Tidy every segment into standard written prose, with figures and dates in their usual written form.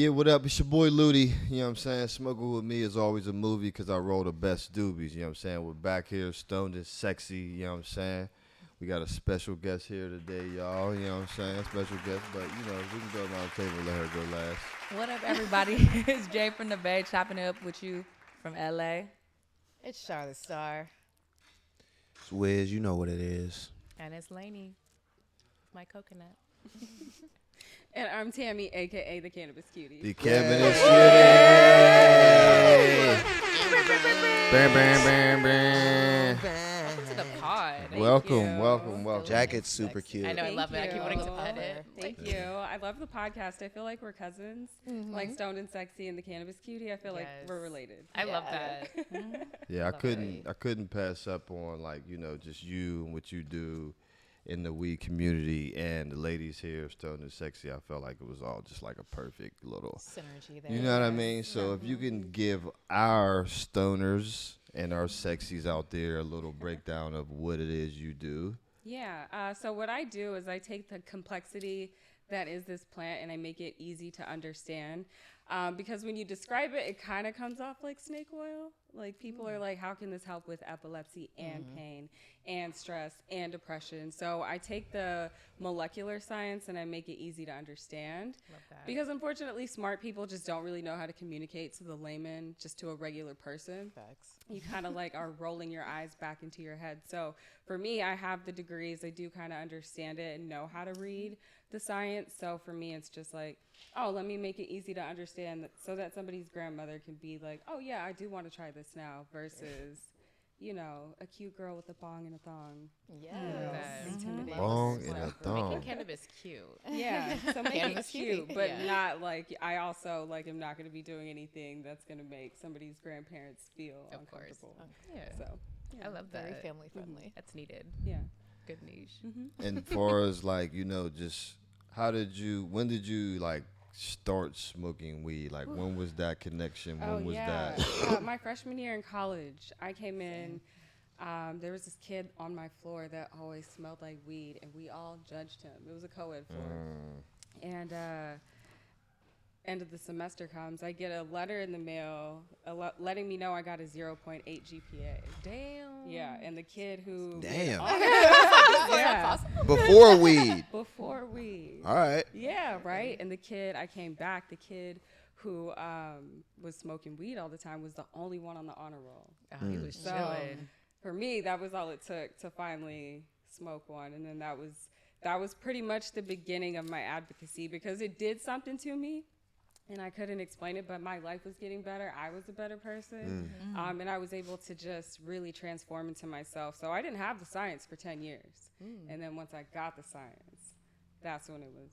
Yeah, what up? It's your boy Loody. You know what I'm saying? Smoking with me is always a movie because I roll the best doobies. You know what I'm saying? We're back here, stoned and sexy. You know what I'm saying? We got a special guest here today, y'all. You know what I'm saying? Special guest, but we can go around the table and let her go last. What up, everybody? It's Jay from the Bay, chopping it up with you from LA. It's Charlotte Star. It's Wiz, you know what it is. And it's Lanie, my coconut. And I'm Tammy, A.K.A. The Cannabis Cutie. The Cannabis Cutie. Bam, bam, bam, bam. Welcome to the pod. Welcome. Jacket's super cute. I know, I love it. I keep wanting to you. pet it. Thank you. I love the podcast. I feel like we're cousins, like Stoned and Sexy and The Cannabis Cutie. I feel like we're related. I love that. Yeah, I couldn't pass up on just you and what you do in the weed community and the ladies here, Stoned and Sexy. I felt like it was all just like a perfect little Synergy there. You know what I mean? So if you can give our stoners and our sexies out there a little breakdown of what it is you do. Yeah. So what I do is I take the complexity that is this plant and I make it easy to understand. Because when you describe it, it kind of comes off like snake oil. Like people are like, how can this help with epilepsy and pain and stress and depression? So I take the molecular science and I make it easy to understand. Love that. Because unfortunately, smart people just don't really know how to communicate to the layman, just to a regular person. Facts. You kind of like are rolling your eyes back into your head. So for me, I have the degrees. I do kind of understand it and know how to read the science. So for me, it's just like, oh, let me make it easy to understand so that somebody's grandmother can be like, oh yeah, I do want to try this now versus, a cute girl with a bong and a thong. Yes. Intimidating. Bong and a Making thong. cannabis cute. Yeah, so make it Cannabis cute, cutie. but not like, I also am not going to be doing anything that's going to make somebody's grandparents feel Of course. uncomfortable. Yeah. So, yeah. I love that. Very family friendly. That's needed. Yeah. Good niche. And far as just when did you start smoking weed? Like when was that connection? When was that? My freshman year in college, I came in. There was this kid on my floor that always smelled like weed, and we all judged him. It was a co-ed floor. And end of the semester comes, I get a letter in the mail letting me know I got a 0.8 GPA. Damn. Yeah, and the kid who... Damn. Yeah, Before weed. before weed. All right. Yeah, right. And the kid, I came back, the kid who was smoking weed all the time was the only one on the honor roll. Oh, he was So chilling. for me, that was all it took to finally smoke one. And then that was pretty much the beginning of my advocacy because it did something to me. And I couldn't explain it, but my life was getting better. I was a better person. And I was able to just really transform into myself. So I didn't have the science for 10 years. And then once I got the science, that's when it was.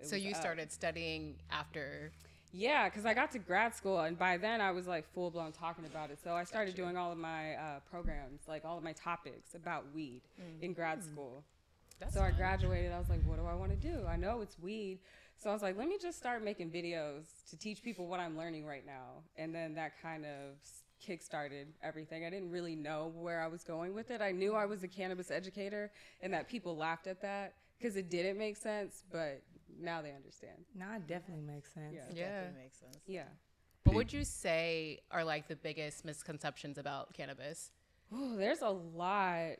So you started studying after. Yeah, because I got to grad school, and by then I was like full blown talking about it. So I started doing all of my programs, like all of my topics about weed in grad school. So I graduated. I was like, what do I want to do? I know it's weed. So I was like, let me just start making videos to teach people what I'm learning right now. And then that kind of kick-started everything. I didn't really know where I was going with it. I knew I was a cannabis educator and that people laughed at that because it didn't make sense, but now they understand. No, it definitely makes sense. Yeah. That makes sense. Yeah. What would you say are like the biggest misconceptions about cannabis? Ooh, there's a lot.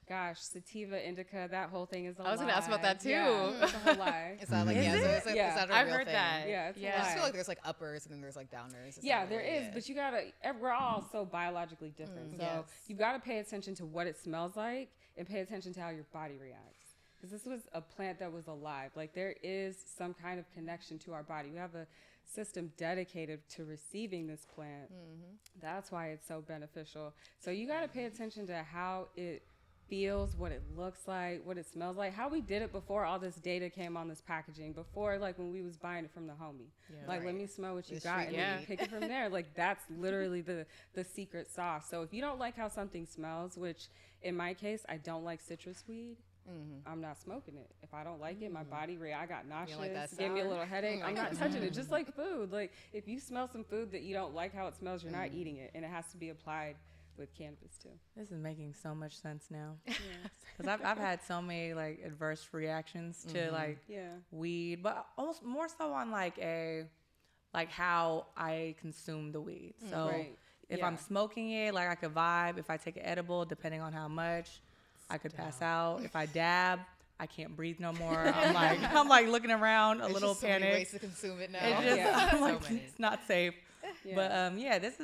Gosh, sativa, indica, that whole thing is a lie. I was gonna ask about that, too. Yeah, it's a whole lie. Is that like, Is so it? is that Yeah. a I've real heard thing? that. Yeah, it's a Yeah. I just lie. feel like there's like uppers and then there's like downers. It's Yeah, not there really is, it. but you gotta, we're all so biologically different. So Yes. you've gotta pay attention to what it smells like and pay attention to how your body reacts. Because this was a plant that was alive. Like there is some kind of connection to our body. We have a system dedicated to receiving this plant. That's why it's so beneficial. So you gotta pay attention to how it feels, what it looks like, what it smells like, how we did it before all this data came on this packaging, before like when we was buying it from the homie. Like, let me smell what you The got street and then weed. you pick it from there. Like that's literally the secret sauce. So if you don't like how something smells, which in my case, I don't like citrus weed, I'm not smoking it. If I don't like it, my body I got nauseous, like that gave me a sour? little headache. I'm not touching it. Just like food. Like if you smell some food that you don't like how it smells, you're not eating it, and it has to be applied with cannabis too. This is making so much sense now. Because I've had so many like adverse reactions to like weed, but almost more so on like how I consume the weed. So if I'm smoking it, like I could vibe. If I take an edible, depending on how much, I could pass out. If I dab, I can't breathe no more. I'm like looking around, a little just so many panicked. ways to consume it now. I'm like, So many. it's not safe. But this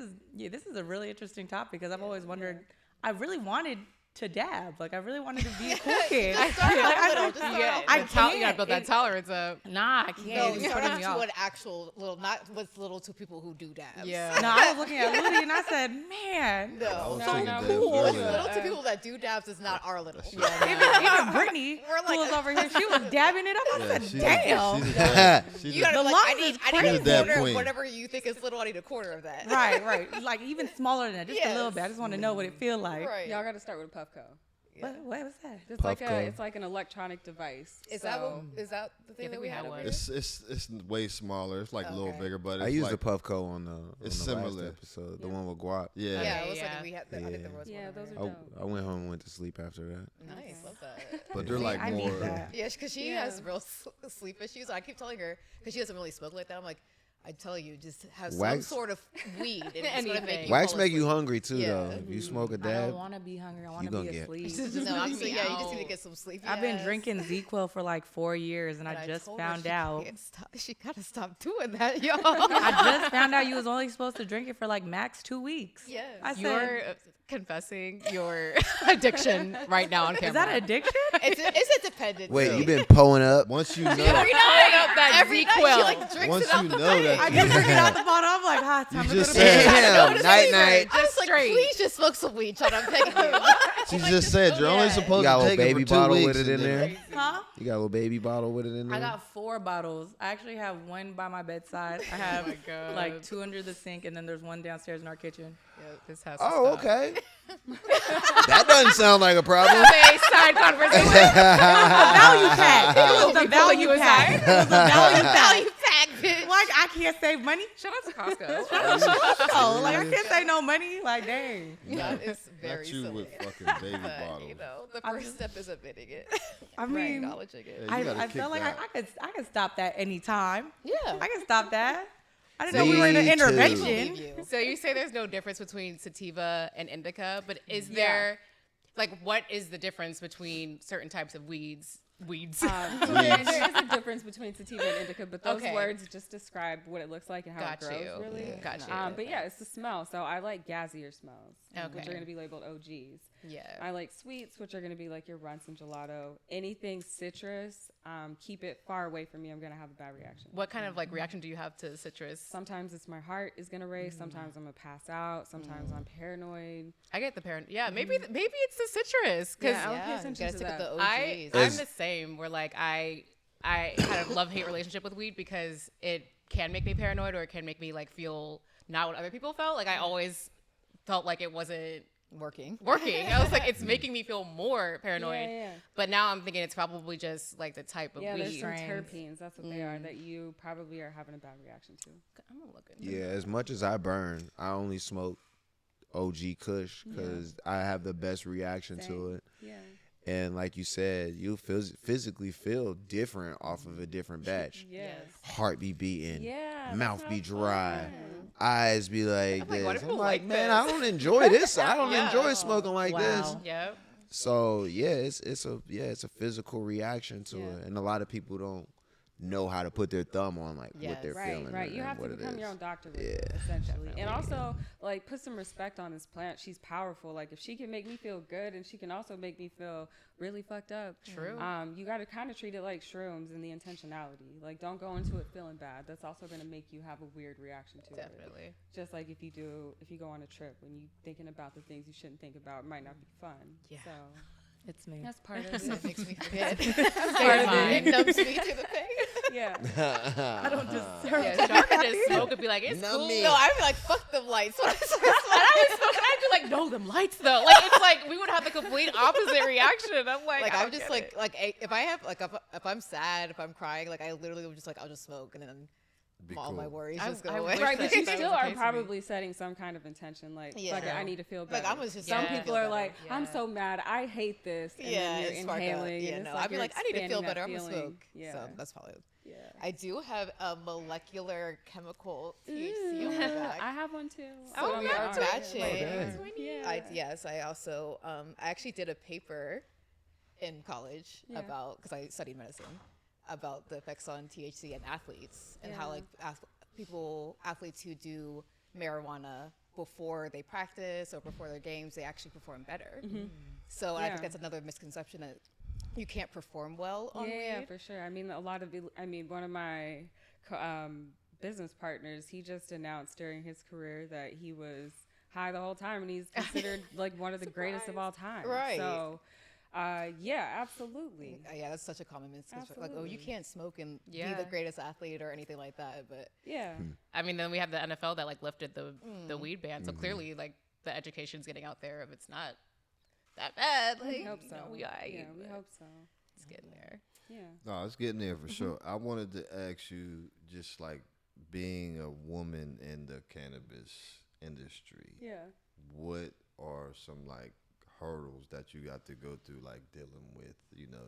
is a really interesting topic because I've always wondered. I really wanted to dab. Like I really wanted to be a cool kid. I can't. You gotta build that tolerance up. Nah, I can't. No, It's you start putting off me to off. an actual little, not what's little to people who do dabs. Yeah. No, I was looking at Loody and I said, man, No, I was no, taking no. dabs Cool. earlier. Little to people that do dabs is not our little. even Brittany, We're who was over here, she was dabbing it up. I said, she's damn. she's You gotta The be like, lungs I need is a crazy. quarter Dab of queen. whatever you think is little. I need a quarter of that. Right. Like even smaller than that, just a little Yes. bit. I just want to know what it feel like. Right. Y'all got to start with a Puffco. What was that? It's like Puffco. it's like an electronic device. Is so that what? Is that the thing think that we we had had over one. here? It's way smaller. It's like a little Okay. bigger, but it's I used like, the Puffco on the It's last similar. episode, the one with guap. Yeah. Yeah, it was Yeah. like we had. I think there was Yeah, one. those over are here. dope. I went home and went to sleep after that. Nice, love that. But they're See, like I need more. that. Yeah, because she has real sleep issues. I keep telling her because she doesn't really smoke like that. I'm like, I tell you, just have some Wax? sort of weed. And it's gonna make you Wax fall make you asleep. hungry too, Yeah. though. If you smoke a I don't dab, want to be hungry. I want you to be gonna get- asleep. No, I'm saying, yeah, you just out. need to get some sleep. I've been Yes. drinking ZQL for like 4 years, and And I just told her found she out. can't stop. She gotta stop doing that, y'all. I just found out you was only supposed to drink it for like max 2 weeks. Yes. I said, You're confessing your addiction right now on camera. is that addiction? It's a dependent. wait, too. you been pulling up? Once you know, Pulling up that Every night she Z-Quil. like drinks once it out you the know thing. that I you just drink it out the bottle. I'm like, time You to go just to said- bed. Damn, night night. I was like, straight. please just smoke some weed, Char. I'm begging you. she just said you're only that. supposed You got a to little take it baby for 2 bottle weeks. with it in and then- there. Huh? You got a little baby bottle with it in there. I got 4 bottles. I actually have one by my bedside. I have my God. like 2 under the sink, and then there's one downstairs in our kitchen. This has to Oh, stop. okay. That doesn't sound like a problem. Have a side conversation. Value pack. It was the People value you pack. It was the value pack. Value pack, bitch. Like I can't save money. Shout out to Costco. Oh, like I can't save no money. Like dang. That is very Not you silly. with fucking baby But, bottles. you know, the I'm first just- step is admitting it. I mean, acknowledging it. Yeah, you gotta I kick felt like that. I could stop that anytime. Yeah. I can stop that. I didn't know we were in an Me too. intervention. believe you. So you say there's no difference between sativa and indica, but is there, like, what is the difference between certain types of weeds? So there is a difference between sativa and indica, but those Okay. words just describe what it looks like and how Got it grows, you. really. Yeah. Got you. But yeah, it's the smell. So I like gassier smells, which Okay. are going to be labeled OGs. Yeah. I like sweets, which are going to be like your runts and gelato. Anything citrus, keep it far away from me. I'm going to have a bad reaction. What kind of like reaction do you have to citrus? Sometimes it's my heart is going to race. Sometimes I'm going to pass out. Sometimes I'm paranoid. I get the parent. Yeah, maybe maybe it's the citrus because Yeah, I would pay attention gotta to stick with that. the OGs. I'm the same. Where like I had a love-hate relationship with weed because it can make me paranoid or it can make me like feel not what other people felt. Like I always felt like it wasn't working. I was like, it's making me feel more paranoid. Yeah. But now I'm thinking it's probably just like the type of Yeah, there's weed. some Strains. terpenes. That's what they are that you probably are having a bad reaction to. I'm gonna look into Yeah, as much as I burn, I only smoke OG Kush because I have the best reaction to Same. it. Yeah. And like you said, you physically feel different off of a different batch. Yes. Heart be beating, Yeah. mouth that's be not dry, fun. eyes be like I'm like, why do this. people I'm like, like man, this? I don't enjoy this. I don't Yeah. enjoy smoking like this. Wow. Yep. So yeah, it's a physical reaction to it, and a lot of people don't know how to put their thumb on like what Yes. they're feeling. Right. and You have to what it become is. your own doctor with Yeah. it, essentially. And also, like, put some respect on this plant. She's powerful. Like, if she can make me feel good and she can also make me feel really fucked up. True. You got to kind of treat it like shrooms and the intentionality. Like, don't go into it feeling bad. That's also going to make you have a weird reaction to it. Definitely. Just like if you go on a trip, when you thinking about the things you shouldn't think about, it might not be fun. Yeah. So It's me. that's part of It it. makes me forget. Part of It numbs me to the pain. Yeah. I don't deserve Yeah, Char could just smoke and be like, it's Not cool. me. No, I'd be like, fuck them lights. When I start And I was smoking, I'd be like, no, them lights though. Like it's like we would have the complete opposite reaction. I'm like, like I I'm don't just get like it. if I have like if I'm sad, if I'm crying, like I literally will just like I'll just smoke and then Be all cool. my worries I- just go I away. wish Right, but you that still was the are case for me. probably setting some kind of intention, like Yeah. I need to feel better. Like, I'm just some Yeah. people feel are better. like, I'm Yeah. so mad, I hate this, and Yeah, then you're it's spark up. inhaling. Yeah, and no, it's I'd be you're like, I need to feel expanding that better. I'm gonna feeling. smoke. Yeah, So that's probably. yeah. I do have a molecular chemical THC on my back. I have one too. Oh, on yeah, my arm. matching. Yeah. Yes, I also I actually did a paper in college Yeah. about, because I studied medicine, about the effects on THC in athletes and how Yeah. like athletes who do marijuana before they practice or before their games, they actually perform better. So I Yeah. think that's another misconception, that you can't perform well on Yeah, weed. for sure. I mean, one of my business partners, he just announced during his career that he was high the whole time, and he's considered like one of the greatest of all time. Right. So, yeah, absolutely. Yeah, that's such a common misconception. Like, oh, you Absolutely. can't smoke and be Yeah. the greatest athlete or anything like that. But Yeah. I mean, then we have the NFL that like lifted the weed ban, so clearly like the education's getting out there if it's not that bad. Like, We hope so. we hope so. It's getting there. Yeah. No, it's getting there for sure. I wanted to ask you, just like being a woman in the cannabis industry, Yeah. what are some like hurdles that you got to go through, like dealing with,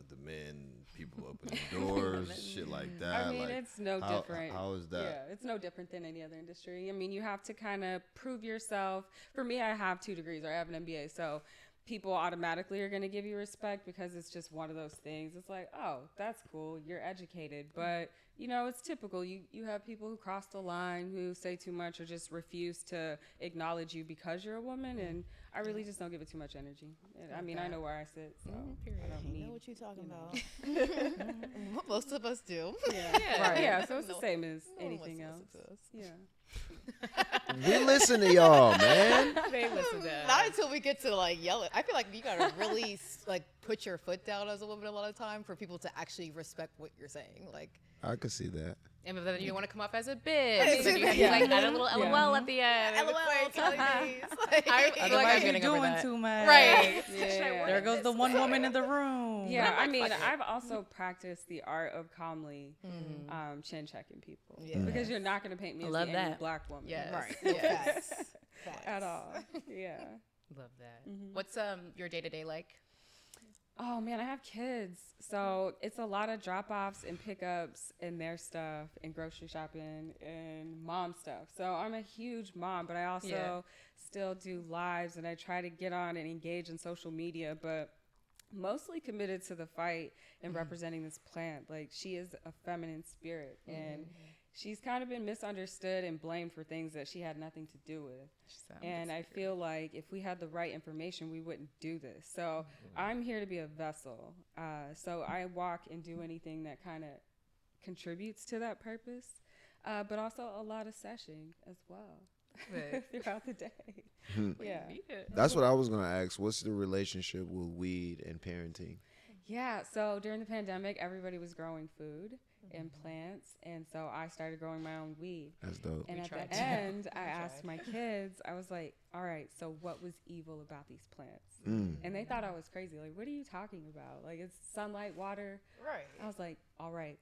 the men, people opening doors, shit like that? I mean, like, it's no how- different. How is that? Yeah, it's no different than any other industry. I mean, you have to kind of prove yourself. For me, I have 2 degrees, or I have an MBA, so people automatically are going to give you respect because it's just one of those things. It's like, oh, that's cool, you're educated, but it's typical. You have people who cross the line, who say too much, or just refuse to acknowledge you because you're a woman, and I really just don't give it too much energy. I mean, I know where I sit, so I don't you need. know what you're talking about. Most of us do. Yeah, Right. yeah. So it's the same as No one anything wants else. to listen to us. Yeah. We listen to y'all, man. They listen to us. Not until we get to like yell it. I feel like you gotta really like put your foot down as a woman a lot of time for people to actually respect what you're saying. Like, I could see that. And then you don't want to come off as a bitch. So you have to like add a little LOL at the end. LOL, Kelly Mays. Like, I feel like I'm Otherwise, you're getting over doing that. too much. Right. Yeah. There goes the one woman in the room. Yeah, I mean, I've also practiced the art of calmly chin checking people. Yeah. Because you're not going to paint me I as love the angry that. black woman. Yes. right. Yeah. Facts. At all. Yeah. Love that. What's your day to day like? Oh man, I have kids. So it's a lot of drop offs and pickups and their stuff and grocery shopping and mom stuff. So I'm a huge mom, but I also still do lives, and I try to get on and engage in social media, but mostly committed to the fight and representing this plant. Like, she is a feminine spirit, and she's kind of been misunderstood and blamed for things that she had nothing to do with. And I feel like if we had the right information, we wouldn't do this. So I'm here to be a vessel. So I walk and do anything that kind of contributes to that purpose, but also a lot of seshing as well throughout the day. Yeah. That's what I was gonna ask. What's the relationship with weed and parenting? Yeah, so during the pandemic, everybody was growing food and plants, and so I started growing my own weed. That's dope. And at tried the to. end, I asked my kids, I was like, all right, so what was evil about these plants? And they thought I was crazy. Like, what are you talking about? Like, it's sunlight, water. Right. I was like, all right,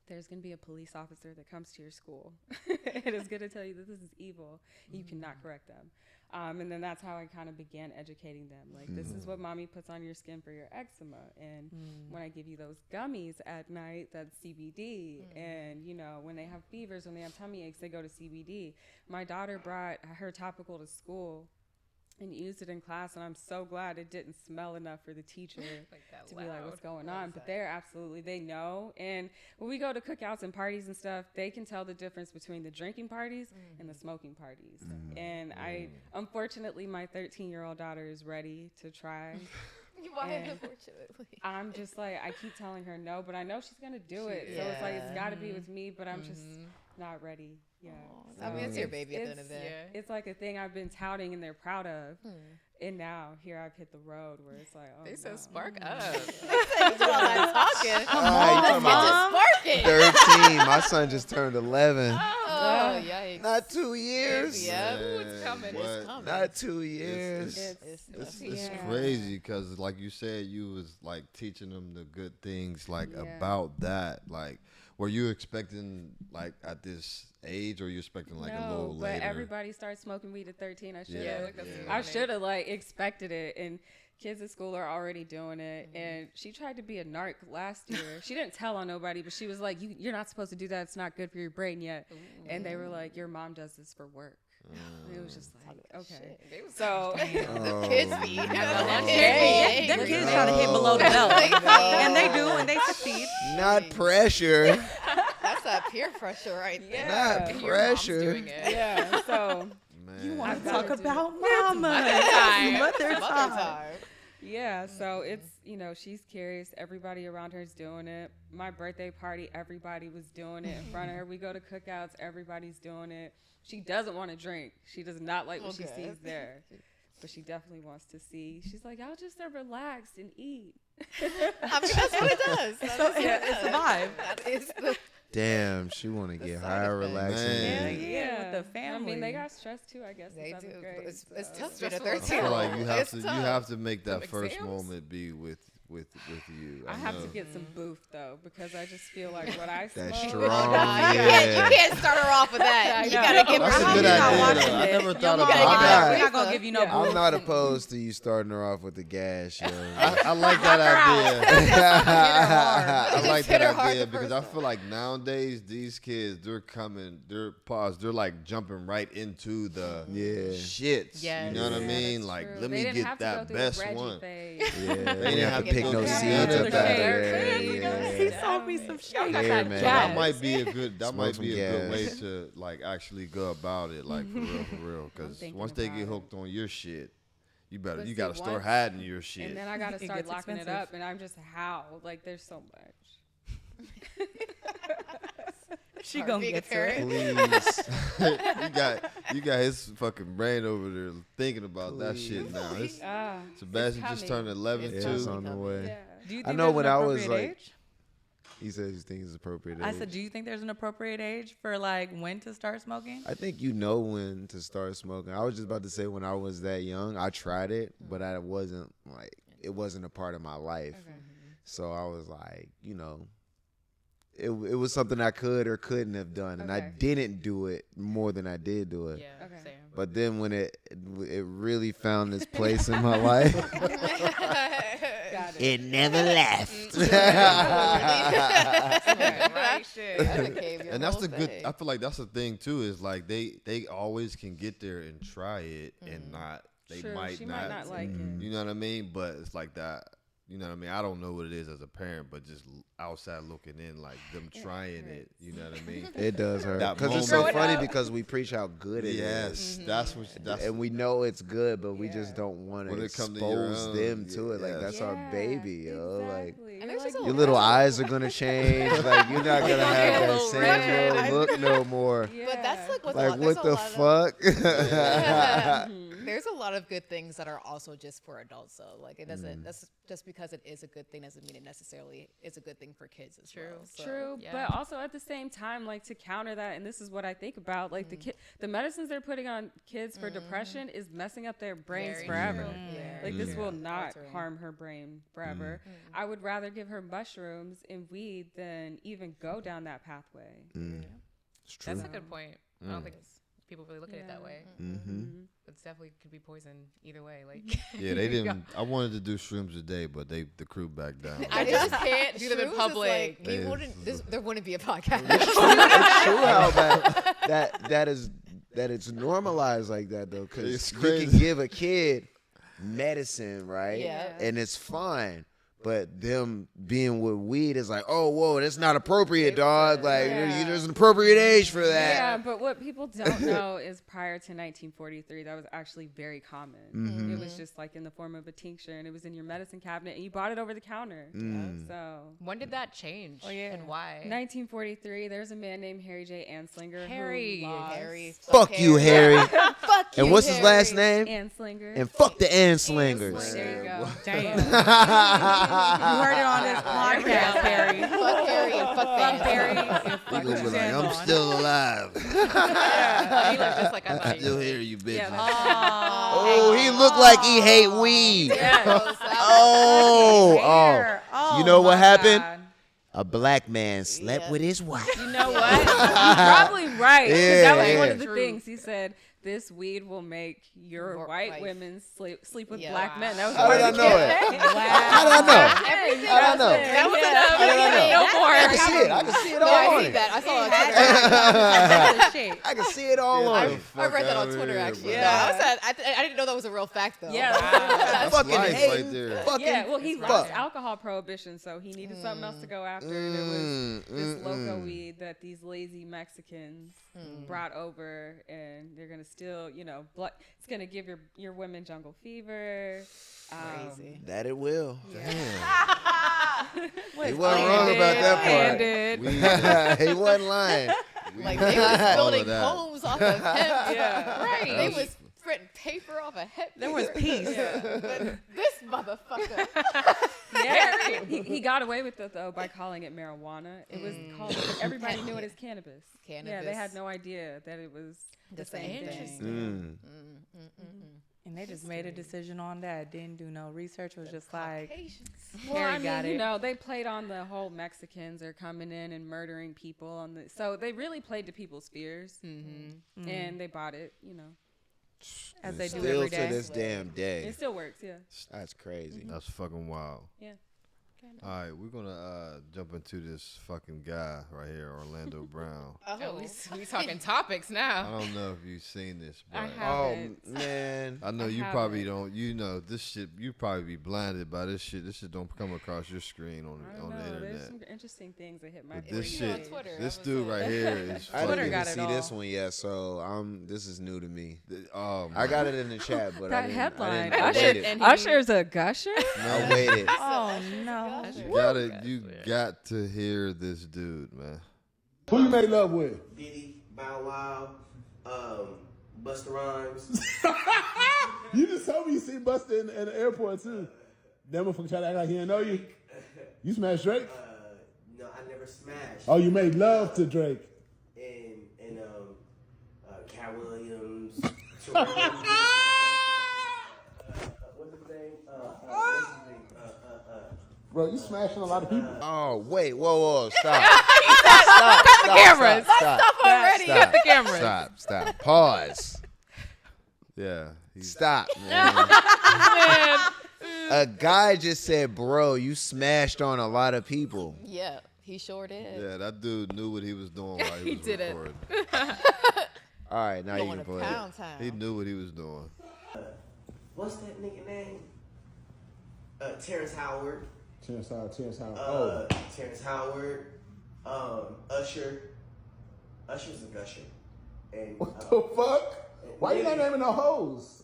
there's going to be a police officer that comes to your school and is going to tell you that this is evil. You cannot correct them. And then that's how I kind of began educating them. Like, this is what mommy puts on your skin for your eczema. And when I give you those gummies at night, that's CBD. And, when they have fevers, when they have tummy aches, they go to CBD. My daughter brought her topical to school and used it in class, and I'm so glad it didn't smell enough for the teacher to be like, what's going on? But they know. And when we go to cookouts and parties and stuff, they can tell the difference between the drinking parties and the smoking parties. And unfortunately, my 13-year-old daughter is ready to try. Why, And unfortunately? I'm just like, I keep telling her no, but I know she's going to do it. So it's like, it's got to be with me, but I'm just not ready. Yeah. I mean, it's your baby at the end of the day. It's like a thing I've been touting and they're proud of. And now here I've hit the road where it's like, oh, They said no. spark up. Talking. Come on. Sparking. 13. My son just turned 11. Oh, yikes. Not 2 years. Yeah. It's coming. What? It's coming. Not 2 years. It's Yeah. crazy because, like you said, you was like teaching them the good things, like Yeah. about that. Like, Were you expecting like at this age, or you expecting like a little later? But everybody started smoking weed at 13. I should Yeah, have. like that's I should have like expected it, and kids at school are already doing it. And she tried to be a narc last year. She didn't tell on nobody, but she was like, "You're not supposed to do that. It's not good for your brain yet." And they were like, "Your mom does this for work." And it was just like, okay. So Kids be. Them kids trying to hit below the belt. And they do, and they succeed. Not pressure. That's that peer pressure right there. Not Your mom's pressure. doing it. yeah. So Man. You want I've to talk gotta do about it. mama. time. Mother Mother time. time. yeah. So it's she's curious. Everybody around her is doing it. My birthday party, everybody was doing it in front of her. We go to cookouts, everybody's doing it. She doesn't want to drink. She does not like what she sees there. But she definitely wants to see. She's like, I'll just relax and eat. I mean, that's what it does. It's a vibe. That is the Damn, she want to get high, relaxing. Man. Yeah, with the family. I mean, they got stressed too, I guess. they in do. seventh grade, It's so. tough being a Stressful. 13. I feel like you have It's to tough. you have to make that Some first exams? moment be with you. I have to know. get some booth though, because I just feel like what I smoke. That's Oh, strong. nah, Yeah. you can't start her off with that. You I gotta know. give her That's a some. good You're not idea. watching Though. I it. never Your thought mom- about gotta that. We're not gonna give you no Yeah. boo. I'm not opposed to you starting her off with the gas, yo. I like that idea. I like Hit that her hard idea the because first I feel like nowadays these kids they're like jumping right into the Yeah. shits. Yes. You know what I Yeah, mean? that's Like true. let They me didn't get have to go that through best a Reggie one. phase. Yeah, they didn't have to pick no go seeds through up the out of there. He Yeah. sold me some shit. Y'all got Yeah, that man. That gas. might be a good. That Smoke might some be a good way gas. to like actually go about it, like for real. Because thinking once they about get it. hooked on your shit, you But you see, gotta start once- hiding your shit. And then I gotta It start gets locking expensive. it up, and I'm just how like there's so much. She Or gonna being a get to it. parent. you got his fucking brain over there thinking about that shit now. Sebastian just turned 11 Yeah, too. it's on the way. Yeah. Do you I think know there's when an I was, appropriate like, age? He says he thinks it's appropriate. I age. said, do you think there's an appropriate age for like when to start smoking? I think you know when to start smoking. I was just about to say when I was that young, I tried it, but I wasn't like it wasn't a part of my life. So I was like, it was something I could or couldn't have done, and I Okay. didn't do it more than I did do it. Yeah, Okay. same. But then when it really found its place in my life, Got it. it never left. Right shit. And that's the good. I feel like that's the thing too. Is like they always can get there and try it and not. They True, might she not. might not like it. You know what I mean? But it's like that. You know what I mean? I don't know what it is as a parent, but just outside looking in, like them trying it. You know what I mean? It does hurt That because it's so moment. funny because we preach how good it is. Yes, that's what. That's And we know it's good, but we Yeah. just don't want to When it come to your expose own, them to it. Like yeah. that's our baby, yo. Like Exactly. And there's You're just a your little eyes are gonna change. Like you're not gonna Get a have that little same red. little look no more. But that's like with a Like lot, there's what a the lot fuck? There's a lot of good things that are also just for adults. So like it doesn't. That's just because it is a good thing doesn't mean it necessarily is a good thing for kids as True. well. So. True, Yeah. but also at the same time, like to counter that, and this is what I think about, like the medicines they're putting on kids for depression is messing up their brains Very forever. true. Yeah. Like this will not Altering. harm her brain forever. I would rather give her mushrooms and weed than even go down that pathway. It's true. That's a good point. I don't think people really look at it that way. Mm-hmm. It's definitely could be poison either way. Like Yeah, they didn't. I wanted to do shrooms today, but the crew backed down. I just can't do them in Shrooms is public. Like, we wouldn't. There wouldn't be a podcast. It's true how that it's normalized like that though, because It's you crazy. can give a kid medicine, right? Yeah. And it's fine. But them being with weed is like, oh, whoa, that's not appropriate, dog. Like, there's an appropriate age for that. Yeah, but what people don't know is prior to 1943, that was actually very common. It was just like in the form of a tincture, and it was in your medicine cabinet, and you bought it over the counter. So When did that change? And why? 1943, there's a man named Harry J. Anslinger. Harry. Who lost Harry. Fuck you, Harry. Fuck you. And what's his last name? Anslinger. And fuck the Anslingers. There you go. Damn. You heard it on this podcast, Harry. Fuck Harry and fuck fans. Harry and fuck He gonna be what you like, stand I'm on. still alive. He looked just like I thought he Still would. here, you bitch. Yeah, Oh, he looked like he hate weed. Oh, Hair. You know Oh what my happened? God. a black man slept Yeah. with his wife. You know what? He's probably right. 'Cause that was one of the True. things he said. This weed will make your Your white wife. women sleep with Yeah. black men. That was How one did I of the know it? campaigns. How did I know? Everything. How did I know? That was Yeah. How did I know? no more. I can see it. I can see it No, all I on see it. that. I saw it on Twitter. Shit. I can see it all on it. I read that on Twitter, actually. Yeah. No, I, was sad. I didn't know that was a real fact, though. Yeah. That's Fucking life hating. right there. Fucking Yeah, well, he fuck. lost alcohol prohibition, so he needed something else to go after. And it was this loco weed that these lazy Mexicans brought over, and they're gonna still, it's gonna give your women jungle fever. Crazy. That it will. Damn. He wasn't wrong about that part. He wasn't lying. Like, they was All of building that. homes off of hemp. Yeah, Right. They was printing paper off of hemp. There was peace. But this motherfucker. yeah. He got away with it though by calling it marijuana. It was called. Everybody knew it as cannabis. Yeah, they Cannabis. had no idea that it was the same thing. Interesting. And they just made a decision on that. Didn't do no research. Was just like, Well, Harry I mean, got it. they played on the whole Mexicans are coming in and murdering people so they really played to people's fears, and they bought it. as they do Still every to day. this damn It day. still works. Yeah. That's crazy. That's fucking wild. Yeah. All right, we're gonna jump into this fucking guy right here, Orlando Brown. Oh, we talking topics I now. don't know if you've seen this, but I Oh haven't. man. I know I you probably haven't. don't. You know this shit. You probably be blinded by this shit. This shit don't come across your screen on I the don't know. There's internet. some interesting things that hit my. But For this you shit, page. Twitter, this I dude was right here is. I Twitter didn't got even it see this all. one yet, so this is new to me. Oh, I got it in the chat, but I That didn't, headline. I waited. Usher's a gusher. I waited. Oh no. You got to hear this dude, man. Who you made love with? Diddy, Bow Wow, Busta Rhymes. You just told me you seen Busta in the airport too. That motherfucker tried to act like he didn't know you. You smashed Drake? No, I never smashed. Oh, you made love to Drake. And Cat Williams. What's his name? What's his name? Bro, you smashing a lot of people. Oh wait, whoa, stop. Stop. Cut the cameras. Stop. Already. Stop. Cut the cameras. Stop. Pause. Yeah, he's Stop, man. Man. A guy just said, bro, you smashed on a lot of people. Yeah, he sure did. yeah. That dude knew what he was doing while he He was did it. recording. All right, now you Going can to play it. Pound Town. He knew what he was doing. What's that nigga name? Terrence Howard. Terrence Howard. Oh. Terrence Howard. Usher. Usher's a gusher. And What the fuck? Why you not Diddy. naming no hoes?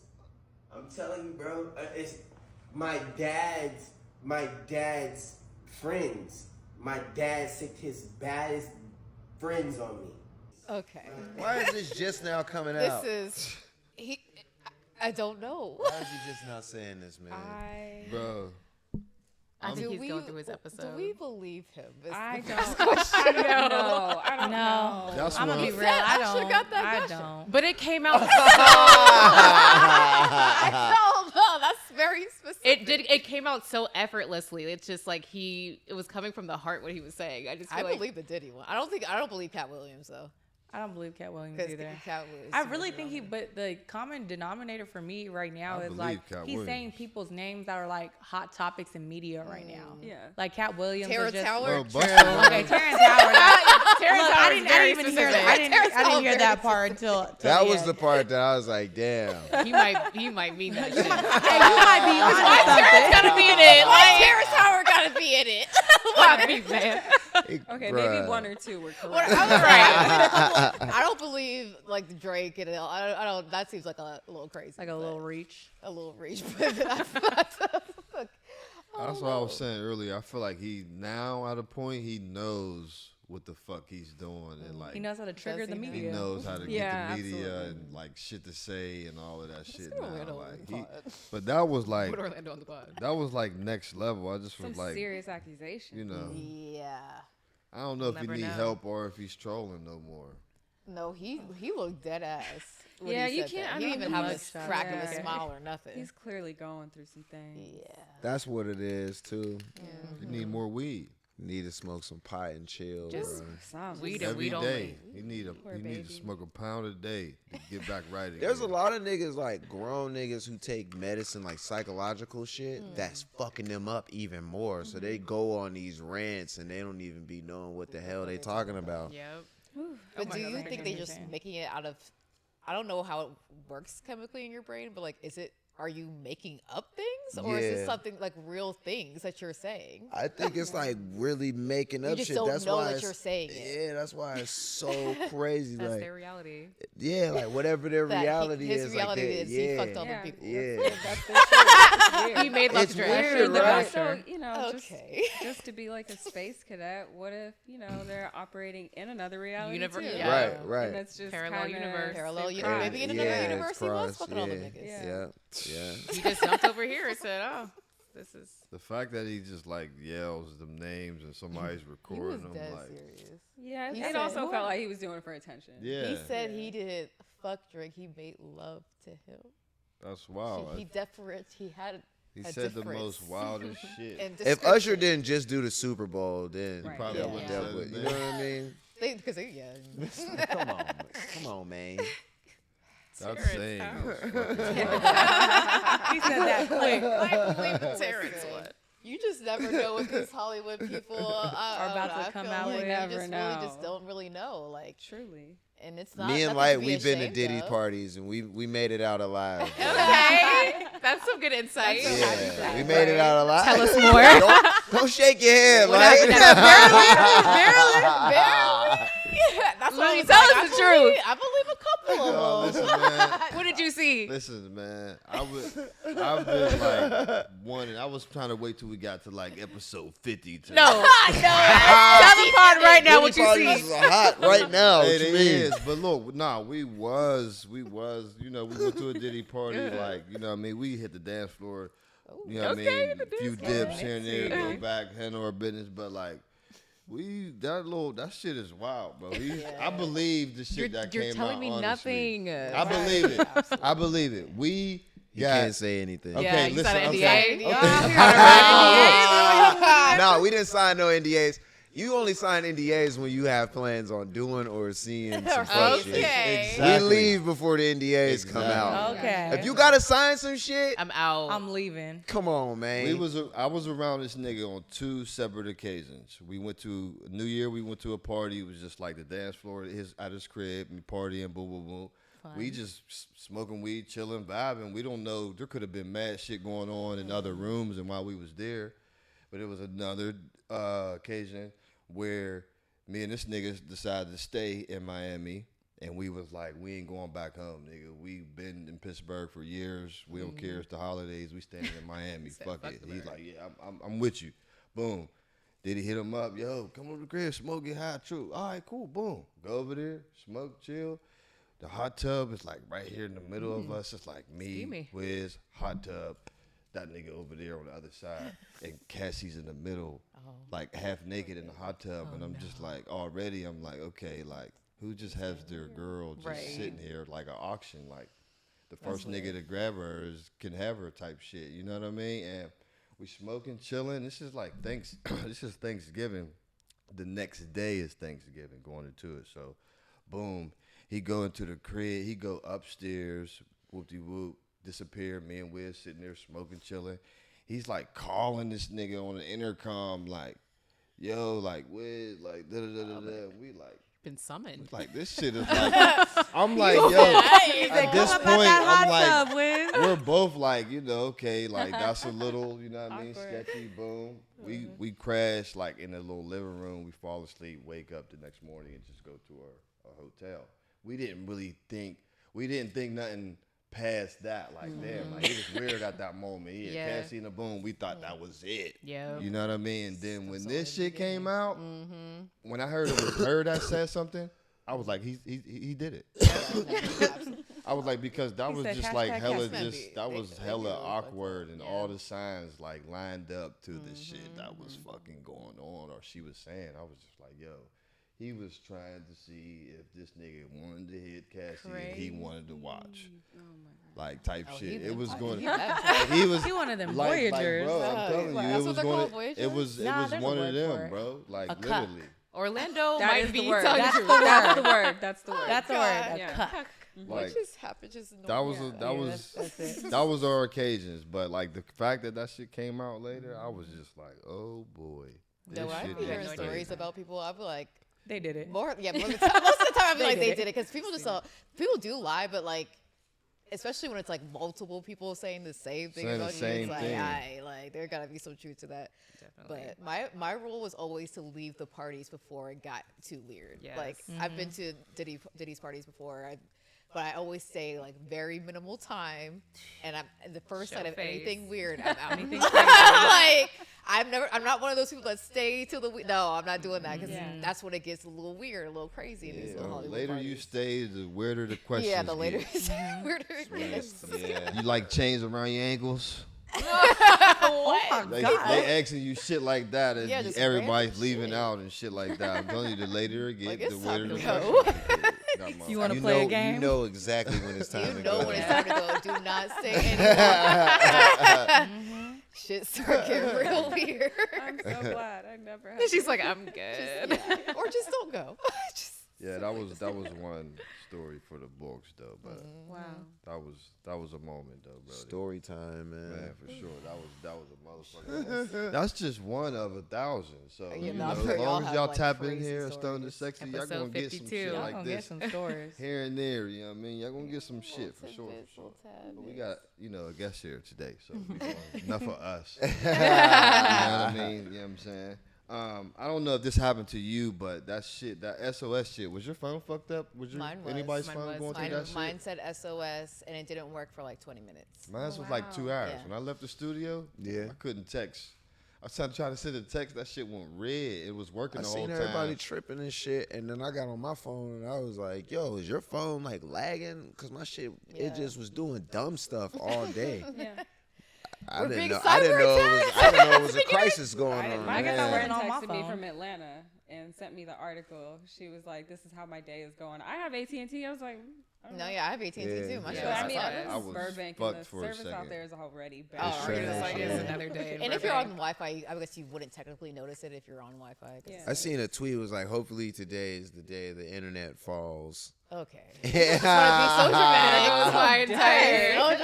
I'm telling you, bro, it's my dad's friends. My dad sicked his baddest friends on me. Okay. Why is this just now coming This out? is I don't know. Why is he just now saying this, man? Bro, I think Do he's we- going through his episode. Do we believe him? Is I the don't. first question. I don't know. I don't No. know. that's I'm when gonna be I- real. I Usher don't. got that I gushing. don't. But it came out. No, that's very specific. It came out so effortlessly. It's just like it was coming from the heart what he was saying. I just feel I like believe the Diddy one. I don't believe Cat Williams though. I don't believe Cat Williams 'Cause either. Cat Williams. I really think but the common denominator for me right now I is believe like Cat he's Williams. saying people's names that are like hot topics in media right now. Yeah. Like Cat Williams. Terrence is just, Howard. Bro, Busta Okay, Terrence Howard. Terrence Look, I Howard's didn't very even hear specific. that. I didn't Terrence hear Howard that very part until That was end. the part that I was like, damn. He might mean that shit. Hey, you might be on something. Gotta be in it. Why Terrence Howard gotta be in it? Gotta be, man. Okay, Bruh. maybe one or two were Well, correct. I was right. I don't believe like the Drake and all. I don't. That seems like a little crazy. Like a but- little reach. a little reach. But That's what I was saying earlier. I feel like he now at a point he knows what the fuck he's doing and like He knows how to trigger the he know? he media. knows how to Yeah, get the media absolutely. and like shit to say and all of that shit go now. Orlando Like on the he, pod. but that was like Put Orlando on the pod. that was like next level. I just Some was like, serious accusations. you know, yeah. I don't know if he Never need know. help or if he's trolling no more. No, he looked dead ass. when Yeah, he you said can't- that. I He mean, didn't even the have a mugshot, crack of a yeah. smile or nothing. He's clearly going through some things. Yeah. That's what it is, too. You need more weed. Need to smoke some pot and chill, Just bro. Sounds weed and Every weed day. only. He need baby. to smoke a pound a day to get back right again. There's a lot of niggas, like grown niggas, who take medicine, like psychological shit, that's fucking them up even more. So they go on these rants and they don't even be knowing what the hell they talking about. Yep. But my do God, you I think can they just making it out of? I don't know how it works chemically in your brain, but like, are you making up things, or is Yeah. this something like real things that you're saying? I think it's like really making up just shit. don't That's know why that it's- you're saying it. Yeah, that's why it's so crazy. That's like, their reality. yeah, like whatever their That reality his is. reality like that. is Yeah, he fucked other Yeah. people. yeah. That's their shit. It's weird. He made love It's to Drake. weird, right? So, you know, Okay. just to be like a space cadet, what if, you know, they're operating in another reality Universe, too? yeah. Right. And that's just Parallel kinda universe. Parallel surprising. universe. Maybe in another Yeah, universe it's he was crossed, fucking all the yeah. niggas. Yeah. He just jumped over here and said, "Oh, this is." The fact that he just like yells them names and somebody's He was recording them, dead like, serious. Yeah, He it said- also felt like he was doing it for attention. yeah, He said he didn't fuck Drake. He made love to him. that's wild. He different. He had. He a said the difference. most wildest shit. And If Usher didn't just do the Super Bowl, then Right. Probably Yeah. wouldn't Yeah. have said you his know name. what I mean? because yeah. Come on, man. That's Terrence saying. out. He said that quick. I believe Terrence would. You just never know what these Hollywood people Are about to come out with. You Never just know. really just don't really know. Like, Truly. and it's not. Me and nothing Light, to be we've been to ashamed Diddy of. parties and we made it out alive. Okay, that's some good insight. Yeah, we made it out alive. Tell us more. Don't shake your head, What Light. happened That's Loody, what I was tell like, us the truth. I believe a couple Oh, of them. listen, man. What did you see? Listen, man. I've been like wanting. I was trying to wait till we got to like episode 50. To No, no. Tell the pod right now what Diddy you parties see. are hot right now. Hey, What you it mean? is. But look, nah, we was, you know, we went to a Diddy party, like, you know what I mean? We hit the dance floor, you know what I Okay, mean? the A few dance floor. dips here and there, go back, handle our business, but like, that shit is wild, bro. I believe the shit that You're came telling out, me honestly. nothing. I believe it. I believe it. We You got, can't say anything. Okay, Yeah, you listen, signed an okay. NDA. No, we didn't sign no NDAs. You only sign NDAs when you have plans on doing or seeing some fuck shit. Okay. Exactly. We leave before the NDAs come Exactly. out. Okay. If you gotta sign some shit, I'm out. I'm leaving. come on, man. I was around this nigga on 2 separate occasions. We went to New Year. We went to a party. It was just like the dance floor at his crib, and partying, boom, boom, boom. We just smoking weed, chilling, vibing. We don't know. There could have been mad shit going on in other rooms, and while we was there, but it was another occasion where me and this nigga decided to stay in Miami. And we was like, we ain't going back home, nigga. We been in Pittsburgh for years. We don't care. It's the holidays. We staying in Miami. Fuck it. He's like, yeah, I'm with you. Boom. Did he hit him up? Yo, come over to the crib, smoke, get high, true. All right, cool. Boom. Go over there, smoke, chill. The hot tub is like right here in the middle of us. It's like me, Steamy. Wiz, hot tub. That nigga over there on the other side, and Cassie's in the middle, like half naked in the hot tub, and I'm just like, already, I'm like, okay, like who just has their girl just sitting here like an auction, like the first nigga to grab her can have her type shit, you know what I mean? And we smoking, chilling. This is like this is Thanksgiving. The next day is Thanksgiving, going into it. So, boom, he go into the crib, he go upstairs, whoop-de-whoop. Disappear. Me and Wiz sitting there smoking, chilling. He's like calling this nigga on the intercom, like, yo, like Wiz, like da da da da da. We Been summoned. like this shit is like. I'm like, yo. At this point, I'm like, we're both like, you know, okay, like that's a little, you know what I mean, Awkward. sketchy. Boom. We crash like in a little living room. We fall asleep, wake up the next morning, and just go to our hotel. We didn't think nothing past that, like damn, like it was weird at that moment. Yeah. Cassie and the boom, we thought that was it. Yeah. You know what I mean? And then when this shit came out, when I heard it was her that said something, I was like, he did it. I was like, because that was said just like hashtag hella Cassandra. that was They hella really fucked awkward, up. and Yeah. all the signs like lined up to the shit that was fucking going on, or she was saying. I was just like, yo, he was trying to see if this nigga wanted to hit Cassie and he wanted to watch. Oh my God. Like type shit. It was going. He wanted them Voyagers. Bro, I'm telling you, That's it was what they're going. called, Voyagers? It was Nah, there's one a of word for them, it. bro. Like A cuck. literally. Orlando That might is be the word. telling That's you. the word. That's the word. That's the word. That's the word. A Yeah. cuck. What Like, just happened? Just that was That's it. that was our occasions, but like the fact that shit came out later, I was just like, oh boy. No, when I shit be hearing is stories crazy. about people, I be like, They did it. most of the time, most of the time I be like, They they did did it. Because people just people do lie, but like, especially when it's like multiple people saying the same thing Saying the about you, same it's thing. like there gotta be some truth to that. Definitely. But my rule was always to leave the parties before it got too weird. Yes. Like I've been to Diddy's parties before. But I always say like very minimal time, and the first Show sight of face. anything weird, I'm out. Anything Like I'm not one of those people that stay till no, I'm not doing that because that's when it gets a little weird, a little crazy. In these little The Hollywood later you parties. stay, the weirder the questions Yeah, the later get. you stay, weirder it gets. Yeah. You like chains around your ankles? Oh my They God. asking you shit like that, and Yeah, just everybody's random leaving shit. out and shit like that. I'm telling you, the later it Like, gets, it's the weirder the time to go. questions get. You wanna play a game? You know exactly when it's time You to know go. when it's time to go. Do not say anything. Shit start getting real weird. I'm so glad I never had. She's like, I'm good. Yeah. Or just don't go. Yeah, that was one story for the books though, but Wow. that was a moment though, bro. Story time, man. Man, for sure. That was a motherfucker. That's just one of 1,000. So Yeah, you no, know, I'm as sure y'all long as have, y'all like, tap in crazy here, Stone the stories. Sexy, y'all Episode gonna get some 52. shit Y'all like gonna this get some stories. here and there. You know what I mean? Y'all gonna get some shit for sure. But we got a guest here today, so we going, enough of us. You know what I mean? You know what I'm saying? I don't know if this happened to you, but that shit, that SOS shit, was your phone fucked up? Was your Mine was. anybody's Mine phone was. going through Mine, that shit? mine said SOS and it didn't work for like 20 minutes. Mine was like 2 hours. Yeah. When I left the studio, Yeah. I couldn't text. I was trying to send a text. That shit went red. It was working I the whole seen time. everybody tripping and shit, and then I got on my phone and I was like, "Yo, is your phone like lagging?" Because my shit, Yeah. it just was doing dumb stuff all day. Yeah. I We're didn't being know. I didn't know. It was a crisis going on. My guess I friend wasn't on my texted me phone. from Atlanta and sent me the article. She was like, "This is how my day is going." I have AT&T. I was like, I don't No, know. yeah, I have AT&T Yeah. too. My Yeah, shit I was mean, fine. I live I in was Burbank, and the fucked for a service out second. there is already bad. Oh, It's really? trash. It's like it's Yeah. another day. in And if you're on Burbank. Wi-Fi, I guess you wouldn't technically notice it if you're on Wi-Fi. Yeah. I seen a tweet. It was like, "Hopefully today is the day the internet falls." Okay. Yeah. So dramatic. That was my entire. So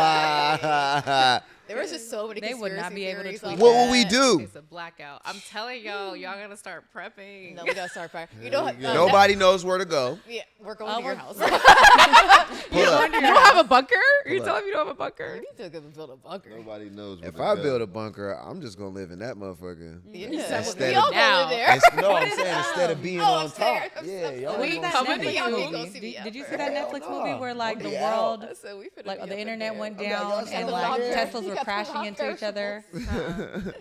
dramatic. There was just so many They would not conspiracy be able to theories tweet on What will that. we do? It's a blackout. I'm telling y'all gotta start prepping. No, we gotta start fire. You know what? Nobody knows where to go. Yeah, we're going to your house. Pull up. You don't have a bunker? You up. telling me you don't have a bunker? You need to build a bunker. Nobody knows. If where I to build go. a bunker, I'm just gonna live in that motherfucker. Yeah. Instead We all of- gonna Now. live there. No, I'm saying instead of being on upstairs. top. Yeah, y'all We ain't That gonna coming see to me. Y'all you. can't go see me Did you ever. see that Hell Netflix no. movie where like I'll the be world, I said, we finna like be the up in internet there. went Okay, y'all down see and the like light? Teslas You were got crashing some into each other?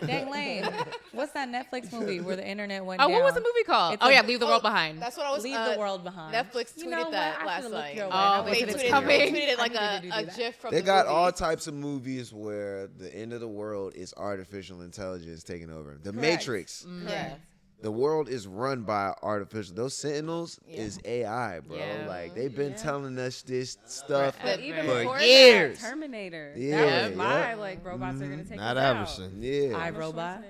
Dang Lane, what's that Netflix movie where the internet went Oh, down? what was the movie called? It's Oh a- yeah, Leave the World Behind. That's what I was. Leave the world behind. Netflix tweeted You know what? that I last should've looked night. your way. Oh, I was waited it till coming? you- Tweeted like I needed to do a that. GIF from They the got movie. all types of movies where the end of the world is artificial intelligence taking over. The Correct. Matrix. Yeah. The world is run by artificial. Those Sentinels Yeah. is AI, bro. Yeah. Like they've been telling us this stuff But even for before years. that, Terminator. Yeah, That was my yeah. like robots are gonna take Not us Iverson. Yeah. I Robot.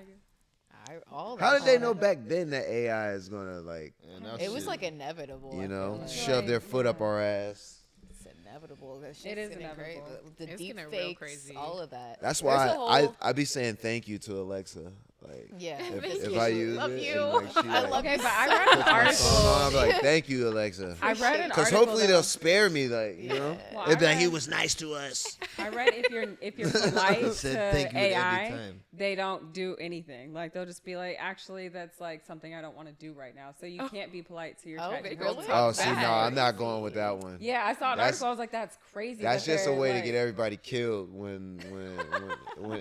All How that did they shit. know back then that AI is gonna like, And that It was shit- like inevitable. I you know, feel like. shove their foot up our ass? It's inevitable. That shit's It is getting crazy. inevitable. The It's deep getting real fakes, crazy. all of that. That's There's why a whole- I be saying thank you to Alexa. Like, Yeah. if I use Love it, you. and, like, she, I like, love Okay, you. but I read an article. I'm like, thank you, Alexa. I read an Because article. hopefully though. they'll spare me, like, you know. Well, They'll be I like, he read- was nice to us. I read if you're polite Said to thank you every AI, time. they don't do anything. Like they'll just be like, actually, that's like something I don't want to do right now. So you can't be polite to your Oh, chat. they GPT. really? Oh, see, back. no, I'm not going with that one. Yeah, I saw an That's- article. I was like, that's crazy. That's that just a they're, way to like- get everybody killed when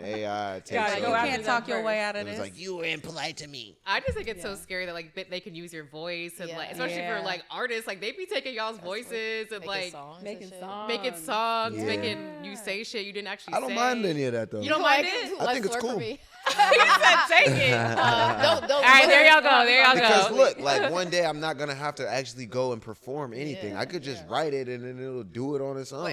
AI takes Gotta You go over. after can't them talk your way out of It was this. like, you were impolite to me. I just think it's so Yeah. scary that like they can use your voice and Yeah. like especially Yeah. for like artists like they be taking y'all's voices and Making like songs and making shit. songs. making songs, Yeah. making you say shit you didn't actually I don't say. mind any of that though. You don't Like, mind it? I think less it's work for cool. me. He said, take it. Don't. All right, there y'all go. There y'all Because go. look, like one day I'm not gonna have to actually go and perform anything. I could just write it and then it'll do it on its own.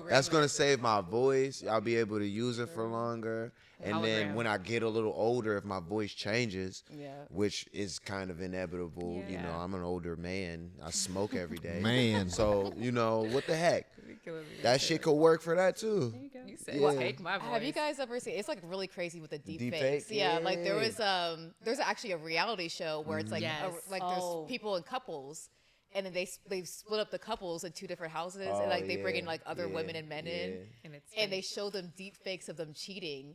That's gonna save my voice. I'll be able to use it for longer. And then when I get a little older, if my voice changes, which is kind of inevitable, you know, I'm an older man. I smoke every day. Man. So, you know, what the heck? That shit could work for that too. You said, take my voice. Have you guys ever seen? It's like really crazy with the deep fake? fakes. Yeah, like there's actually a reality show where it's like there's people in couples, and then they split up the couples in 2 different houses, and like they bring in like other women and men in, and they show them deep fakes of them cheating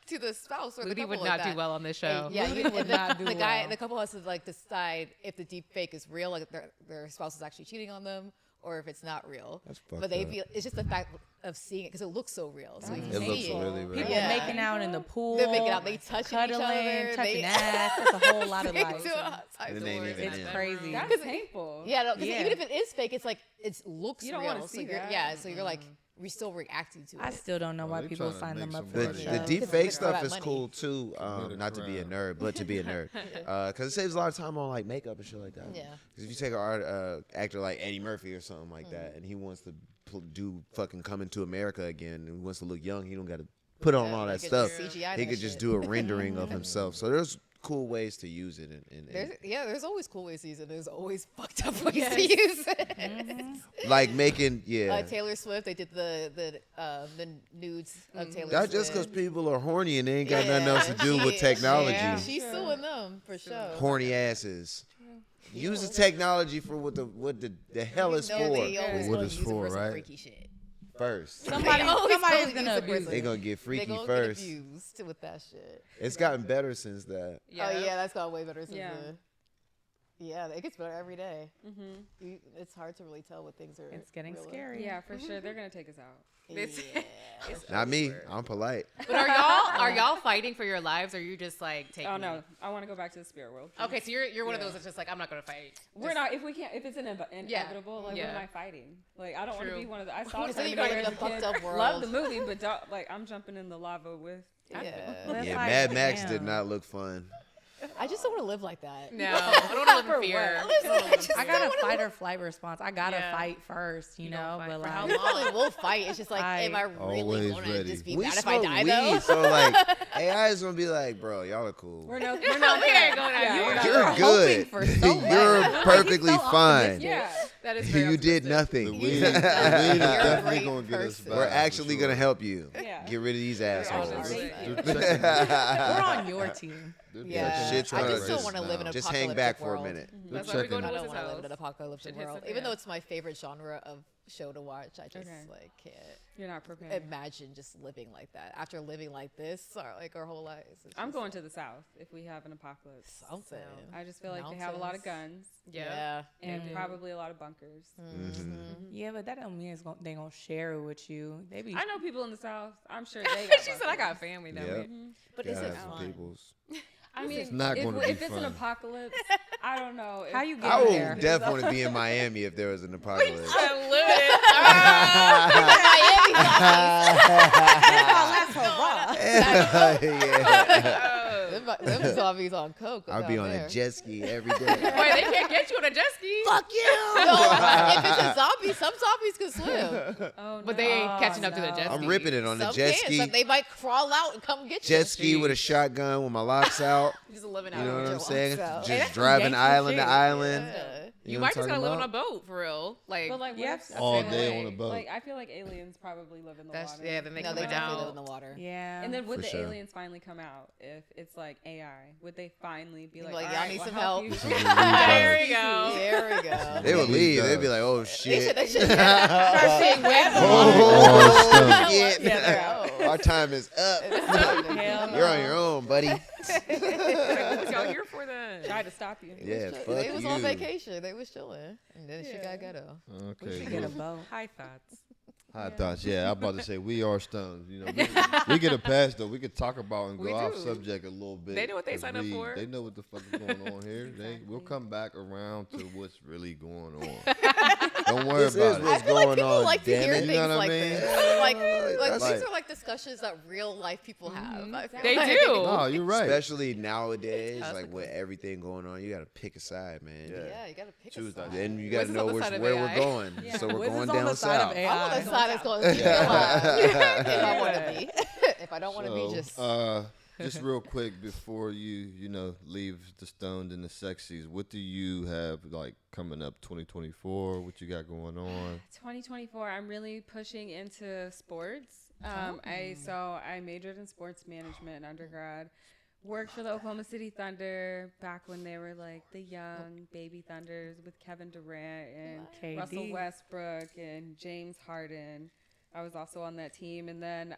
to the spouse or Loody the couple. would not like do well on this show. And, yeah, Loody would not do well. The couple has to like decide if the deep fake is real, like their spouse is actually cheating on them, or if it's not real. That's fucked but they up. feel it's just the fact of seeing it because it looks so real. So you can It see looks it. really real. People making out in the pool. They're making out. They touching each cuddling, other. touching ass. That's a whole lot of They life. do all types of ain't words. even It's in. crazy. That's painful. Yeah, no, 'cause Yeah. even if it is fake, it's like it looks You don't real. wanna see so you're, that. yeah, so you're like we're still reacting to I it. still don't know why they people tryna sign make them up some for money. the The show. deep Because fake they stuff throw is that cool money. too. Not to be a nerd, but to be a nerd, because it saves a lot of time on like makeup and shit like that. Yeah. Because if you take an actor like Eddie Murphy or something like that, and he wants to do fucking Coming to America again, and he wants to look young, he don't got to put on all that he could stuff. just CGI He that could just shit. do a rendering of himself. So there's cool ways to use it. There's always cool ways to use it. There's always fucked up ways to use it. Like making Taylor Swift, they did the nudes of Taylor That's Swift. just because people are horny and they ain't got nothing else to do with technology. She's suing them for sure. Horny asses. Use the technology for what the hell it's No, for. they always What gonna it's use it for, some right? freaky shit. First. Somebody's always gonna use it abuse for They it. gonna get freaky They gonna first. get abused with that shit. It's gotten better since that. Oh yeah, that's gone way better since Yeah. Yeah, it gets better every day. It's hard to really tell what things are. It's getting real or- scary. Yeah, for sure. They're gonna take us out. Not me. I'm polite. But are y'all fighting for your lives, or you just like taking? Oh no, I want to go back to the spirit world. Okay, so you're one of those that's just like, I'm not gonna fight. We're not. If we can't, if it's inevitable, like what am I fighting? Like I don't want to True. be one of the. I saw Because then you Terminator gotta as live a in a kid. fucked up world. Love the movie, but don't, like I'm jumping in the lava with. Yeah. That's Yeah, like, Mad Max damn. did not look fun. I just don't want to live like that. No, I don't want to live in fear. I got a fight or flight response. I gotta Yeah. fight first, you know. fight But for how like, We probably will fight. It's just like, am I really Always going to ready. just be We mad if I smoke die weed, though? so like AI is gonna be like, bro, y'all are cool. We're not. We ain't going out. You're good. for so You're bad. perfectly He's so fine. Yeah. That is very You did The nothing. weed is definitely great gonna get us person. back. We're for actually sure. gonna help you. Yeah. Get rid of these assholes. Right. We're on your team. Yeah, shit's I gonna just don't just- want to live in an Just apocalyptic hang back world. for a minute. That's why we go to I don't Wiz's want to live in house. an apocalyptic Shit hits world. the Even though fan. it's my favorite genre of show to watch, I just like can't You're not prepared. imagine just living like that. After living like this, our whole lives. It's I'm just going to the south if we have an apocalypse. something. I just feel like they have a lot of guns Yeah. and probably a lot of bunkers. Yeah, but that don't mean they gonna share it with you. They be. I know people in the south. I'm sure they. Got She said, I got family down Yep. there. But is Gotta it have some fun? peoples. I mean, not gonna be if it's an fun. apocalypse, I don't know. How you I get would there? definitely want to be in Miami if there was an apocalypse. Yeah. Them zombies on coke. I'd be down on there. a jet ski every day. Wait, they can't get you on a jet ski. Fuck you! No, if it's a zombie, some zombies can swim. Oh, But they ain't catching up to the no. jet ski. I'm ripping it on the Some jet can. ski. Some they might crawl out and come get you. Jet ski with a shotgun with my locks out. Just living You out. know what your I'm saying? locks out. Just Hey, that's driving gangsta island to shit. island. Yeah. You know might what just I'm gotta live on talking a boat for real. Like, But like, Yes. what if, All I feel day like, on a boat. Like, I feel like aliens probably live in the that's water. yeah. Then they No, come they definitely live out. in the water. Yeah. And then would For the sure. aliens finally come out if it's like AI? Would they finally be like, Like, all y'all right, need we'll some help. you." There we go. There we go. They would leave. does. They'd be like, oh shit. They should start seeing webs. Oh shit. Yeah, they're Our time is up. You're on your own, buddy. What y'all here for then? Tried to stop you. Yeah, fuck They was on you. vacation. They was chilling, and then she got ghetto. we Okay. should get a boat. High thoughts. High thoughts, yeah. I'm about to say we are stoned. You know, we get a pass though. We could talk about and go off subject a little bit. They know what they signed up for. They know what the fuck is going on here. Exactly. We'll come back around to what's really going on. Don't worry about it. I feel like people like to hear things you know like this. Like these are like discussions that real life people have. They do. Oh, you're right. Especially nowadays, like with everything going on, you got to pick a side, man. Yeah, you got to pick a side. Then you got to know where we're going. Yeah. So we're Wiz going is on down the side south. of AI. I'm on the side that's going to keep me alive. If I want to be. If I don't want to be, just real quick before you leave the stoned and the sexies, what do you have like coming up 2024? What you got going on? 2024, I'm really pushing into sports. I majored in sports management in undergrad. Worked for the Oklahoma City Thunder back when they were like the young baby Thunders with Kevin Durant and KD. Russell Westbrook and James Harden. I was also on that team. And then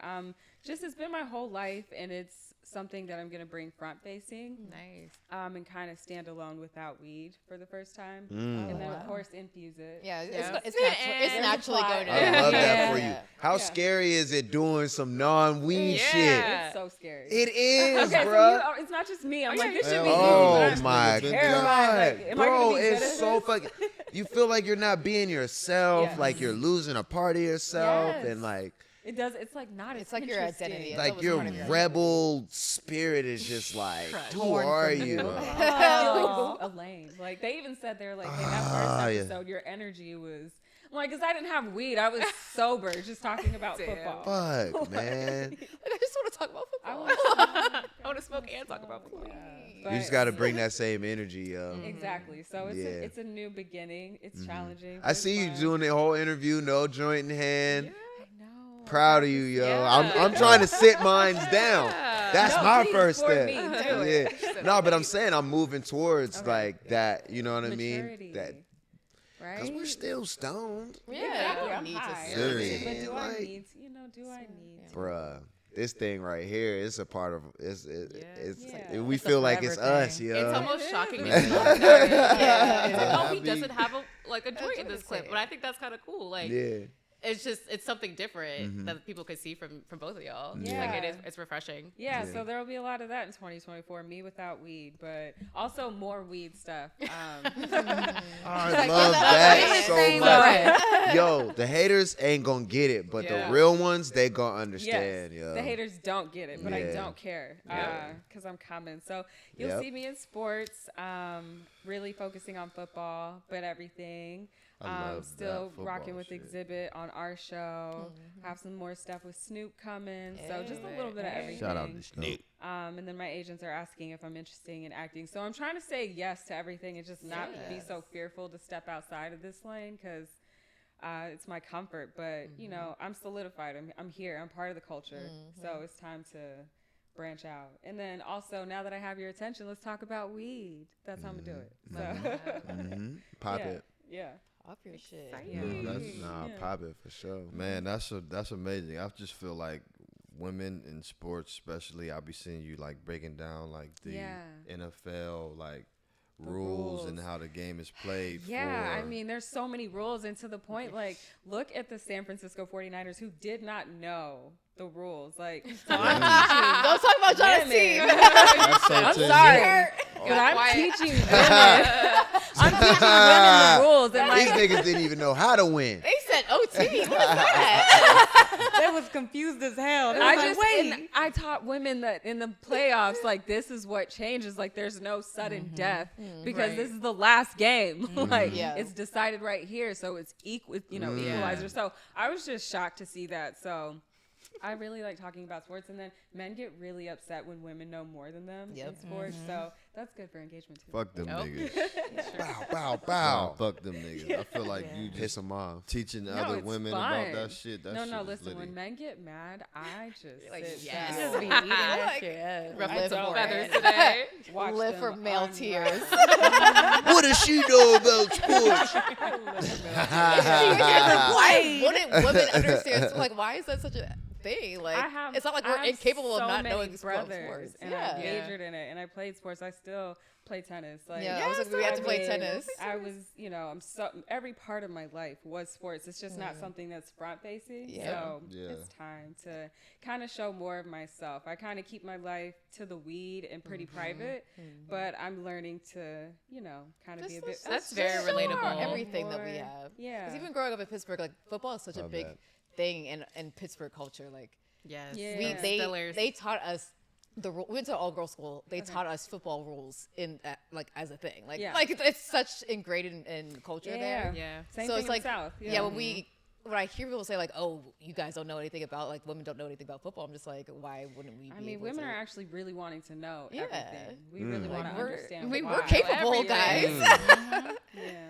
just it's been my whole life, and it's something that I'm going to bring front facing. Nice. And kind of stand alone without weed for the first time. And then, of course, infuse it. Yeah, it's naturally going to. I love that for you. How scary is it doing some non-weed shit? It's so scary. It is, okay, bro. So it's not just me. I'm like, this should be Oh, you. my God. Like, Bro, it's so fucking... You feel like you're not being yourself, like you're losing a part of yourself, and like... It does. It's like not. It's like your identity. Like your rebel spirit is just like, who are you? Elaine. Like they even said they're like, hey, that first episode, your energy was. Like, because I didn't have weed. I was sober, just talking about football. Fuck, man. Like, I just want to talk about football. I want to smoke and talk about football. You just got to bring that same energy, yo. Exactly. So it's a new beginning. It's challenging. I see you doing the whole interview, no joint in hand. Yeah, I know. Proud of you, yo. Yeah. I'm trying to sit mines down. That's my first step. No, but I'm saying I'm moving towards like that. You know what I mean? That. Right? Because we're still stoned. Yeah, I'm high. Serious. But do I need? Do I need? Bruh, this thing right here is a part of. We feel like it's us, yo. It's almost shocking. Oh, he doesn't have a joint in this clip, but I think that's kind of cool. Like, it's something different that people could see from both of y'all. Yeah. Like it's refreshing. Yeah, so there will be a lot of that in 2024. Me without weed, but also more weed stuff. I love that so much. Yo, the haters ain't gonna get it, but the real ones, they gonna understand. Yes, yo. the haters don't get it, but I don't care because I'm coming. So you'll see me in sports, really focusing on football, but everything. Still rocking with Exhibit on our show. Have some more stuff with Snoop coming. So just a little bit of everything. Shout out to Snoop. And then my agents are asking if I'm interested in acting. So I'm trying to say yes to everything and just not be so fearful to step outside of this lane because it's my comfort. But, you know, I'm solidified. I'm here. I'm part of the culture. So it's time to branch out. And then also, now that I have your attention, let's talk about weed. That's how I'm going to do it. So. Pop it. Yeah. Up your shit. Pop it for sure. Man, that's amazing. I just feel like women in sports, especially, I'll be seeing you like breaking down like the NFL like rules and how the game is played. Yeah, I mean, there's so many rules, and to the point, like, look at the San Francisco 49ers who did not know the rules. Like, so don't talk about Jahna's team. I'm sorry, but I'm teaching women. I'm teaching women the rules, and like, these niggas didn't even know how to win. They said OT. What is that? They was confused as hell. I taught women that in the playoffs, like, this is what changes. Like, there's no sudden death because this is the last game. Like, it's decided right here, so it's equalizer. So I was just shocked to see that. So I really like talking about sports, and then men get really upset when women know more than them in sports. So that's good for engagement too. Fuck them niggas. Bow. Fuck them niggas. I feel like you piss just them off. teaching other women about that shit. That shit listen. litty. When men get mad, I just like, sit yes. down. Just be eating that shit. Ruffled some feathers today. Live for male tears. What does she know about sports? Why wouldn't women understand? So, like, why is that such a thing? Like, it's not like we're incapable of not knowing brothers, sports. and I majored in it, and I played sports. I still play tennis. Like, yeah, I was like, we had to play tennis. I was, every part of my life was sports. It's just not something that's front facing. Yeah. So it's time to kind of show more of myself. I kind of keep my life to the weed and pretty private, but I'm learning to, kind of be a bit. That's very relatable. Everything that we have. Yeah. Because even growing up in Pittsburgh, like football is such a big thing in Pittsburgh culture. Like, yes, they taught us. We went to all girls school. They taught us football rules like as a thing. Like it's such ingrained in culture there. Yeah. Same thing it's like South. Yeah. When I hear people say like, "Oh, you guys don't know anything about like women don't know anything about football," I'm just like, why wouldn't we? Women are actually really wanting to know everything. We really want to understand. We're capable, guys.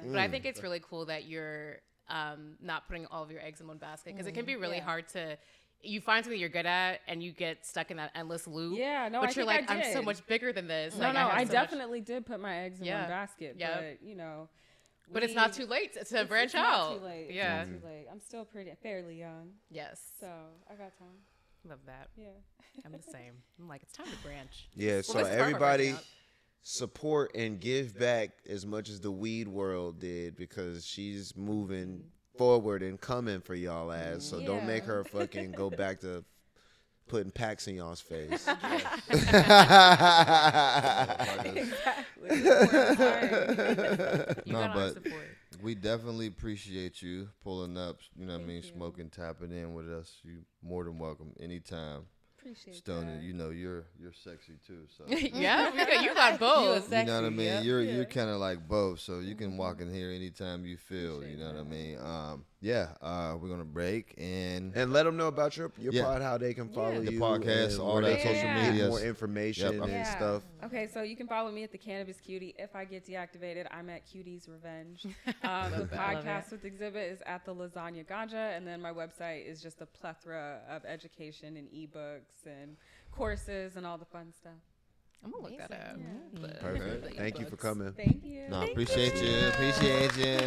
But I think it's really cool that you're not putting all of your eggs in one basket because it can be really hard to. You find something you're good at and you get stuck in that endless loop. Yeah, no, but you're like, I'm so much bigger than this. No, I definitely did put my eggs in one basket. Yeah. But, but it's not too late to branch out. Not too late. Yeah. It's not too late. I'm still fairly young. Yes. So I got time. Love that. Yeah. I'm the same. I'm like, it's time to branch. Yeah, so everybody support and give back as much as the weed world did because she's moving forward and coming for y'all ass. So don't make her fucking go back to putting packs in y'all's face. No, but we definitely appreciate you pulling up, smoking, tapping in with us. You more than welcome anytime. Appreciate Stoner, that. you're sexy too. So yeah, you got both. You know what I mean? You're kind of like both, so you can walk in here anytime you feel. You know what I mean? We're gonna break and let them know about your pod, how they can follow you, the podcast, all that social media, more information and stuff. Okay, so you can follow me at The Cannabis Cutie. If I get deactivated, I'm at Cutie's Revenge. The podcast with Exhibit is at The Lasagna Ganja, and then my website is just a plethora of education and ebooks and courses and all the fun stuff. I'm gonna look that up. Yeah. Perfect. Thank you for coming. Thank you. No, appreciate you. Appreciate you.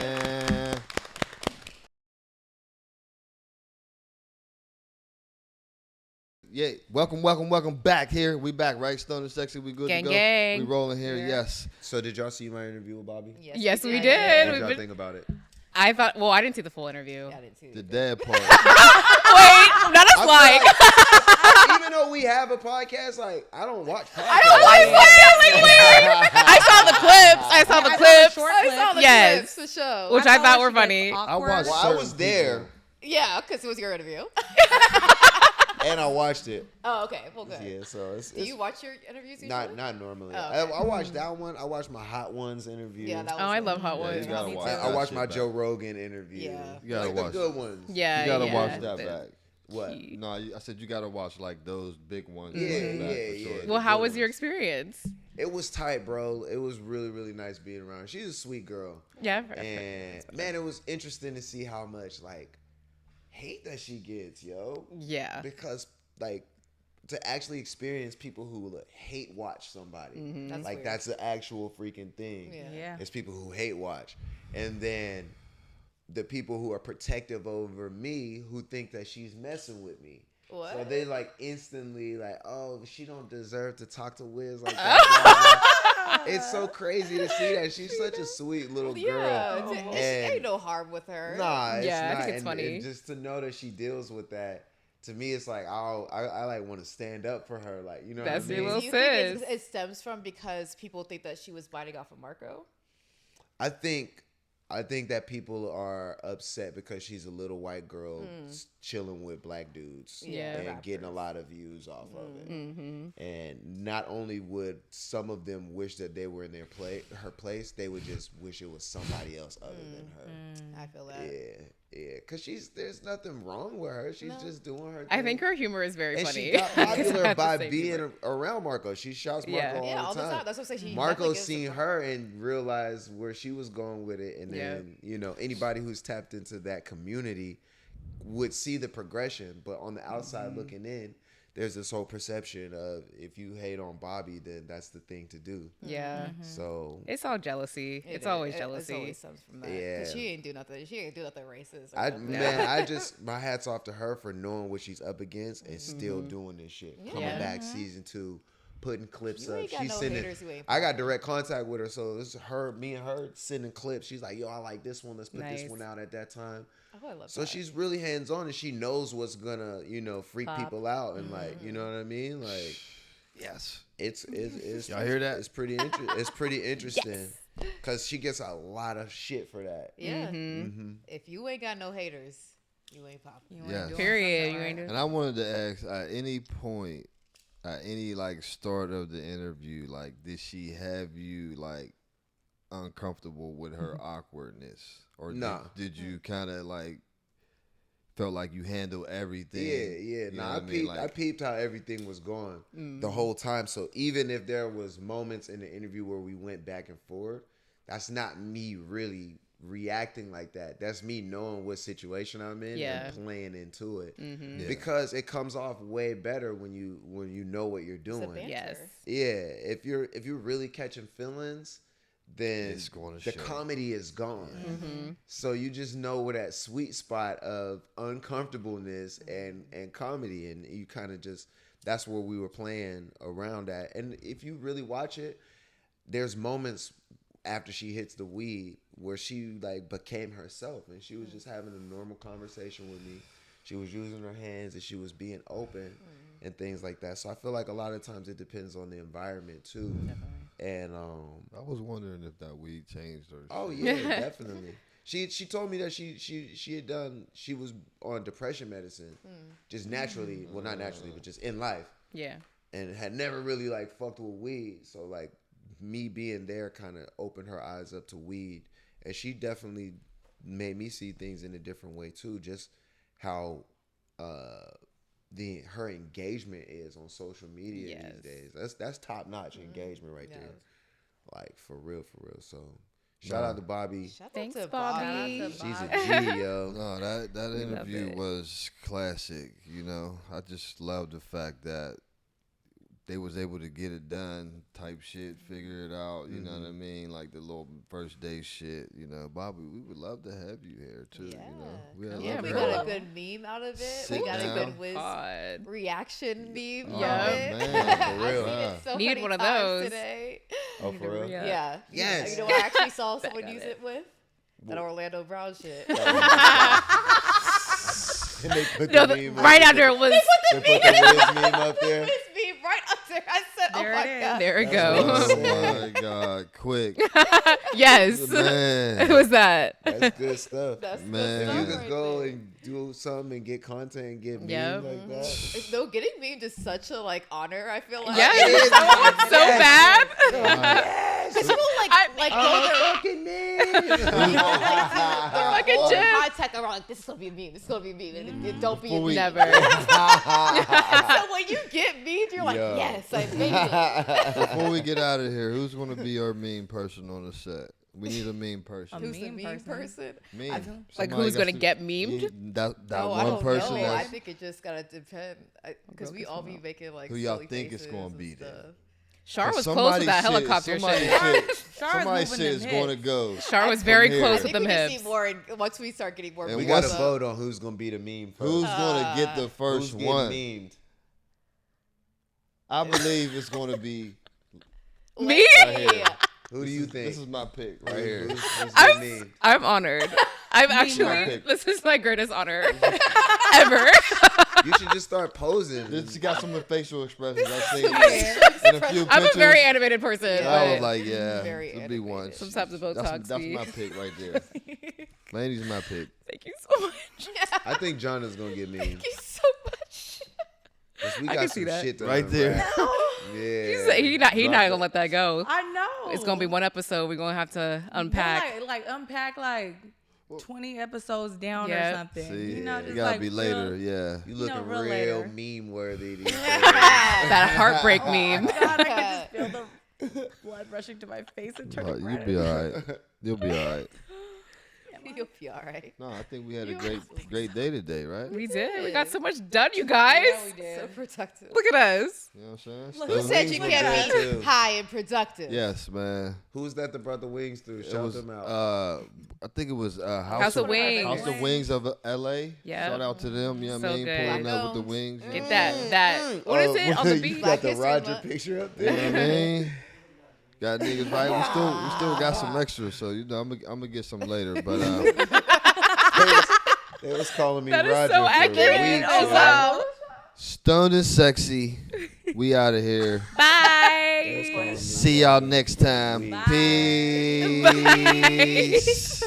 Yeah, welcome back here. We back, right? Stone and Sexy, we good gang, to go? Gang. We rolling here, yes. So did y'all see my interview with Bobby? Yes, we did. What did y'all think about it? I thought, I didn't see the full interview. Yeah, I didn't see the dad part. Wait, not us like. Even though we have a podcast, like, I don't watch podcasts. I saw the clips. I saw the clips. For sure. Which I thought were funny. I watched. I was there. Yeah, because it was your interview. And I watched it. Oh, okay. Well, good. Yeah, so it's Do you watch your interviews usually? Not normally. Oh, okay. I watched that one. I watched my Hot Ones interview. Yeah, that was I love Hot Ones. You gotta watch I watched my Joe Rogan interview. Yeah. You gotta like watch the good ones. Yeah, you gotta watch that back. What? No, I said you gotta watch like those big ones. Yeah. Well, how was your experience? It was tight, bro. It was really, really nice being around. She's a sweet girl. Yeah. And man, it was interesting to see how much like hate that she gets, yo. Yeah. Because like to actually experience people who hate watch somebody, That's like weird. that's the actual freaking thing. Yeah. It's people who hate watch, and then the people who are protective over me who think that she's messing with me. What? So they like instantly like, oh, she don't deserve to talk to Wiz like that. It's so crazy to see that. She's such a sweet little girl. Yeah, ain't no harm with her. Nah, it's yeah, not. I think it's funny. And just to know that she deals with that, to me, it's like I like want to stand up for her. Like, you know That's what I mean? your Do you sis. think it stems from because people think that she was biting off of Marco? I think that people are upset because she's a little white girl chilling with black dudes and getting a lot of views off of it. Mm-hmm. And not only would some of them wish that they were in her place, they would just wish it was somebody else other than her. I feel that. Yeah, because there's nothing wrong with her. She's just doing her thing. I think her humor is very and funny. she got popular by being around Marco. She shouts Marco all the time. That's what I'm saying. Marco seen her and realized where she was going with it. And then, anybody who's tapped into that community would see the progression. But on the outside looking in, there's this whole perception of if you hate on Bobby, then that's the thing to do. Yeah. So it's all jealousy. It's always jealousy. It always stems from that. Yeah. Because she ain't do nothing. She ain't do nothing racist. I just, my hat's off to her for knowing what she's up against and still doing this shit. Coming back season 2 putting clips You up. ain't got She's no sending. haters, you ain't I got direct contact with her, so it's me and her sending clips. She's like, "Yo, I like this one. Let's put this one out at that time." Oh, I love so that. she's really hands on, and she knows what's gonna, freak people out, and like, you know what I mean? Like, yes, it's y'all hear that? It's pretty interesting because she gets a lot of shit for that. Yeah. If you ain't got no haters, you ain't popping. Yes. Period. You ain't doing. And I wanted to ask, at any point, at any like start of the interview, like, did she have you like uncomfortable with her awkwardness, or did you kind of like felt like you handled everything? Yeah. I peeped how everything was going the whole time. So even if there was moments in the interview where we went back and forth, that's not me really reacting like that. That's me knowing what situation I'm in and playing into it, because it comes off way better when you know what you're doing. Yes. Yeah. If you're really catching feelings, then the comedy is gone. So you just know where that sweet spot of uncomfortableness and comedy, and you kind of just, that's where we were playing around at. And if you really watch it, there's moments after she hits the weed where she like became herself, and she was just having a normal conversation with me. She was using her hands and she was being open and things like that. So I feel like a lot of times it depends on the environment too. And I was wondering if that weed changed her. Oh yeah, definitely. She told me that she was on depression medicine just naturally, well not naturally, but just in life. Yeah. And had never really like fucked with weed. So like me being there kind of opened her eyes up to weed, and she definitely made me see things in a different way too. Just how her engagement is on social media these days. That's top notch engagement right there. Like for real. So shout out to Bobby. Thanks, Bobby. She's a G, yo. No, that interview was classic. I just love the fact that they was able to get it done type shit, figure it out, you know what I mean? Like the little first day shit, Bobby, we would love to have you here too, We got a good meme out of it. We got a good Wiz reaction meme. Man, for real. I've seen it so Need many one of times those today. Oh, for real? Yeah. Yes. You know what I actually saw someone use it with? That Orlando Brown shit. And they put the meme right after it was. They put the Wiz meme up there. Wiz meme right up there. I said, There oh my it is. God. There it goes. Oh my God, quick. Yes. Man. Who was that? That's good stuff. That's Man. If good you stuff just right go there. and do something and get content and get Yep. memes like that. No, getting memed is such a honor. I feel like. Yes. It's so bad. Because people go their fucking meme. Fucking Jim. contact around like, this is gonna be a meme. This is gonna be a meme, and it don't be a meme. Never. So when you get memed, you're like, Yo. yes, I made it. Before we get out of here, who's going to be our meme person on the set? We need a meme person. Who's the meme meme person? person? Meme. Like Somebody who's got gonna to- get memed? That I one don't person. know. I that's- think it just gotta depend. Because we all be making Who y'all silly think is faces gonna and be there? stuff. Char was close with that helicopter shit. Somebody shit is going to go. Char was very From here. close I with think them we can hips. see more once we start getting more. And We memes got to up. vote on who's going to be the meme first. Who's going to get the Who's first getting one? memed? I believe it's going to be. Me? Right here. Who do you think? This is my pick right here. Who's getting memed? I'm honored. I'm actually. pick. This is my greatest honor ever. You should just start posing. She got some facial expressions. I've seen in a few pictures. I'm a very animated person. I was but like, yeah, Very it'll be one. animated. Sometimes the Botox That's be- my pick right there. Lanie's my pick. Thank you so much. I think Jahna's going to get memed. Thank you so much. 'Cause we I got can some see that. shit to Right there. unwrap. Yeah. He not gonna let that go. I know. It's gonna be one episode. We're gonna have to unpack. Like unpack 20 episodes down Yeah. or something. See, you know, it just gotta like be later. real- Yeah. You looking real real later. meme worthy these days. That heartbreak meme. God, I can just feel the blood rushing to my face and turning You'll red. be all right. You'll be all right. You'll be all right. No, I think we had a great day today, right? We did. We got so much done, you guys. Yeah, we did. So productive. Look at us. You know what I'm saying? Look, who said you can't be high and productive? Yes, man. Who's that that brought the wings through? Shout them out. I think it was House of Wings. House of Wings of L.A. Yeah. Shout out to them. You know what I mean? good. Pulling up with the wings. Get that. What is it on the beach? You got the Roger picture up there. You know what I mean? Got niggas right. We still got some extras, so you know I'm gonna get some later. But they was calling me That is Roger so for accurate. weeks. Oh, wow. Stoned and sexy. We out of here. Bye. See y'all next time. Bye. Peace.